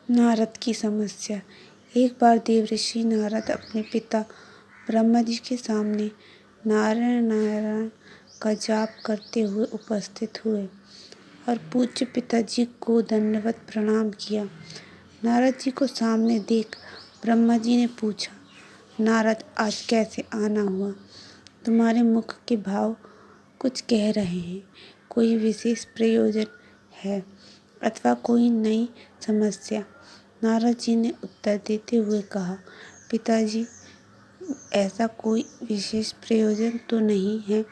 नारद की समस्या। एक बार देवऋषि नारद अपने पिता ब्रह्मा जी के सामने नारायण नारायण का जाप करते हुए उपस्थित हुए और पूज्य पिताजी को दंडवत प्रणाम किया। नारद जी को सामने देख ब्रह्मा जी ने पूछा, नारद आज कैसे आना हुआ? तुम्हारे मुख के भाव कुछ कह रहे हैं। कोई विशेष प्रयोजन है अथवा कोई नई समस्या? नारद जी ने उत्तर देते हुए कहा, पिताजी ऐसा कोई विशेष प्रयोजन तो नहीं है।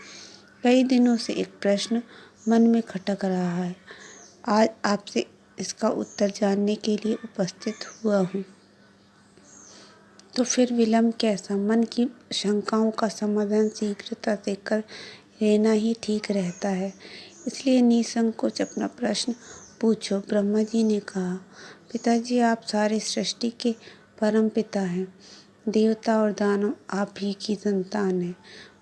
कई दिनों से एक प्रश्न मन में खटक रहा है। आज आपसे इसका उत्तर जानने के लिए उपस्थित हुआ हूँ। तो फिर विलंब कैसा? मन की शंकाओं का समाधान शीघ्रता से कर लेना ही ठीक रहता है। इसलिए निसंकोच अपना प्रश्न पूछो। ब्रह्मा जी ने कहा, पिताजी आप सारे सृष्टि के परम पिता हैं। देवता और दानव आप ही की संतान हैं।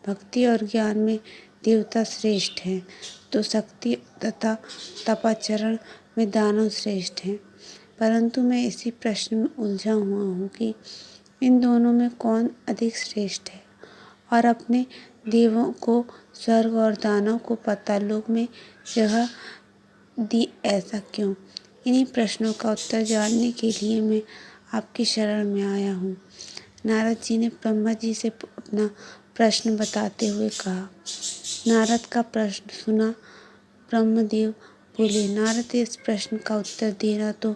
भक्ति और ज्ञान में देवता श्रेष्ठ हैं तो शक्ति तथा तपाचरण में दानव श्रेष्ठ हैं। परंतु मैं इसी प्रश्न में उलझा हुआ हूँ कि इन दोनों में कौन अधिक श्रेष्ठ है और अपने देवों को स्वर्ग और दानव को पाताललोक में जगह दी, ऐसा क्यों? इन्हीं प्रश्नों का उत्तर जानने के लिए मैं आपकी शरण में आया हूँ। नारद जी ने ब्रह्मा जी से अपना प्रश्न बताते हुए कहा। नारद का प्रश्न सुना ब्रह्मदेव बोले, नारद इस प्रश्न का उत्तर देना तो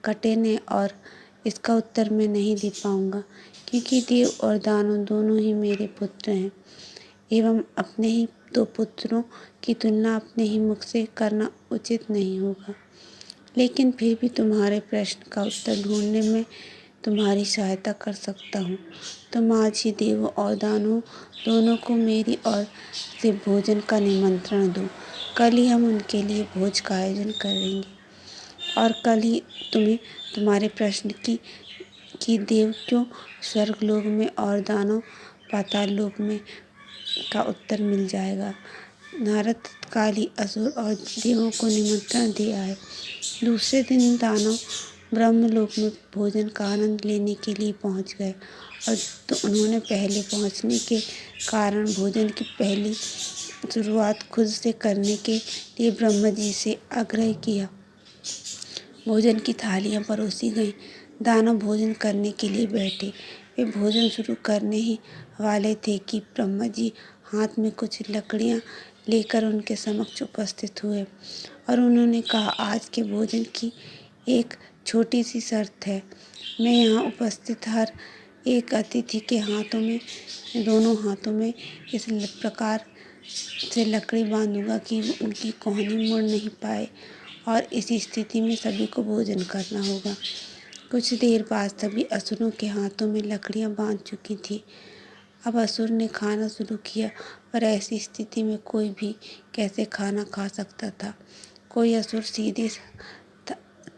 कठिन है और इसका उत्तर मैं नहीं दे पाऊंगा, क्योंकि देव और दानव दोनों ही मेरे पुत्र हैं एवं अपने ही दो पुत्रों की तुलना अपने ही मुख से करना उचित नहीं होगा। लेकिन फिर भी तुम्हारे प्रश्न का उत्तर ढूंढने में तुम्हारी सहायता कर सकता हूँ। तुम आज ही देवों और दानवों दोनों को मेरी ओर से भोजन का निमंत्रण दो। कल ही हम उनके लिए भोज का आयोजन करेंगे और कल ही तुम्हें तुम्हारे प्रश्न की देव क्यों स्वर्गलोक में और दानव पाताल लोक में का उत्तर मिल जाएगा। नारद तत्काल ही असुर और देवों को निमंत्रण दे आए। दूसरे दिन दानव ब्रह्मलोक में भोजन का आनंद लेने के लिए पहुंच गए और तो उन्होंने पहले पहुंचने के कारण भोजन की पहली शुरुआत खुद से करने के लिए ब्रह्मा जी से आग्रह किया। भोजन की थालियां परोसी गईं। दानव भोजन करने के लिए बैठे। वे भोजन शुरू करने ही वाले थे कि ब्रह्मा जी हाथ में कुछ लकड़ियां लेकर उनके समक्ष उपस्थित हुए और उन्होंने कहा, आज के भोजन की एक छोटी सी शर्त है। मैं यहाँ उपस्थित हर एक अतिथि के हाथों में, दोनों हाथों में इस प्रकार से लकड़ी बांधूंगा कि उनकी कोहनी मुड़ नहीं पाए और इसी स्थिति में सभी को भोजन करना होगा। कुछ देर बाद सभी असुरों के हाथों में लकड़ियां बांध चुकी थी। अब असुर ने खाना शुरू किया, पर ऐसी स्थिति में कोई भी कैसे खाना खा सकता था। कोई असुर सीधे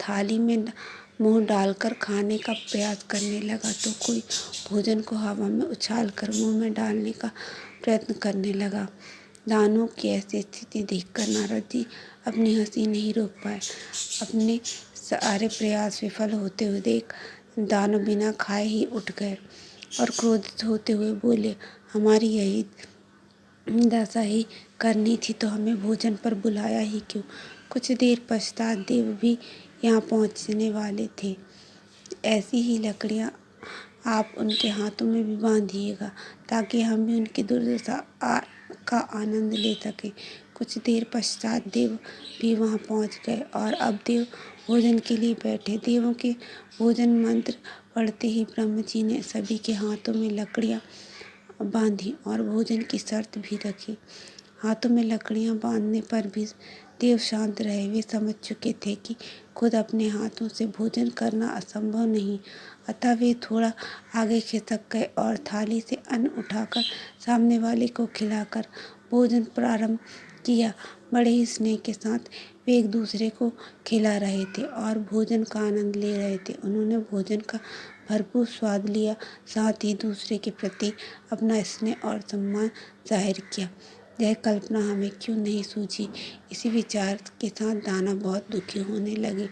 थाली में मुंह डालकर खाने का प्रयास करने लगा तो कोई भोजन को हवा में उछालकर मुंह में डालने का प्रयत्न करने लगा। दानवों की ऐसी स्थिति देखकर नारद जी अपनी हंसी नहीं रोक पाए। अपने सारे प्रयास विफल होते हुए देख दानव बिना खाए ही उठ गए और क्रोधित होते हुए बोले, हमारी यही दशा ही करनी थी तो हमें भोजन पर बुलाया ही क्यों? कुछ देर पश्चात देव भी यहाँ पहुँचने वाले थे। ऐसी ही लकड़ियाँ आप उनके हाथों में भी बांधिएगा ताकि हम भी उनकी दुर्दशा का आनंद ले सकें। कुछ देर पश्चात देव भी वहाँ पहुँच गए और अब देव भोजन के लिए बैठे। देवों के भोजन मंत्र पढ़ते ही ब्रह्म जी ने सभी के हाथों में लकड़ियाँ बांधी और भोजन की शर्त भी रखी। हाथों में लकड़ियां बांधने पर भी देव शांत रहे। वे समझ चुके थे कि खुद अपने हाथों से भोजन करना असंभव नहीं, अतः वे थोड़ा आगे खिसक गए और थाली से अन्न उठाकर सामने वाले को खिलाकर भोजन प्रारंभ किया। बड़े ही स्नेह के साथ वे एक दूसरे को खिला रहे थे और भोजन का आनंद ले रहे थे। उन्होंने भोजन का भरपूर स्वाद लिया, साथ ही दूसरे के प्रति अपना स्नेह और सम्मान जाहिर किया। यह कल्पना हमें क्यों नहीं सूझी? इसी विचार के साथ दानव बहुत दुखी होने लगे।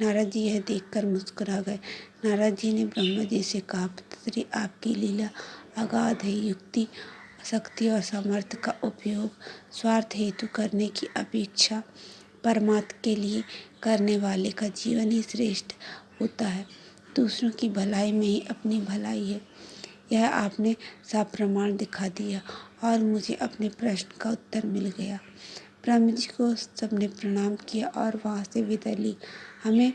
नारद जी यह देखकर मुस्कुरा गए। नारद जी ने ब्रह्मा जी से कहा, पिताश्री, आपकी लीला अगाध है। युक्ति, शक्ति और सामर्थ्य का उपयोग स्वार्थ हेतु करने की अपेक्षा परमात्मा के लिए करने वाले का जीवन ही श्रेष्ठ होता है। दूसरों की भलाई में ही अपनी भलाई है। यह आपने साफ प्रमाण दिखा दिया और मुझे अपने प्रश्न का उत्तर मिल गया। ब्रह्म जी को सबने प्रणाम किया और वहाँ से विदा ली। हमें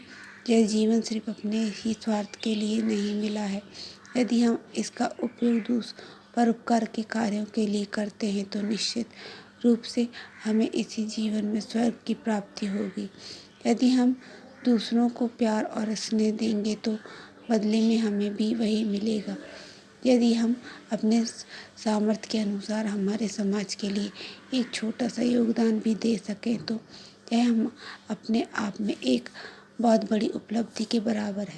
यह जीवन सिर्फ अपने ही स्वार्थ के लिए नहीं मिला है। यदि हम इसका उपयोग दूसरों परोपकार के कार्यों के लिए करते हैं तो निश्चित रूप से हमें इसी जीवन में स्वर्ग की प्राप्ति होगी। यदि हम दूसरों को प्यार और स्नेह देंगे तो बदले में हमें भी वही मिलेगा। यदि हम अपने सामर्थ्य के अनुसार हमारे समाज के लिए एक छोटा सा योगदान भी दे सकें तो यह हम अपने आप में एक बहुत बड़ी उपलब्धि के बराबर है।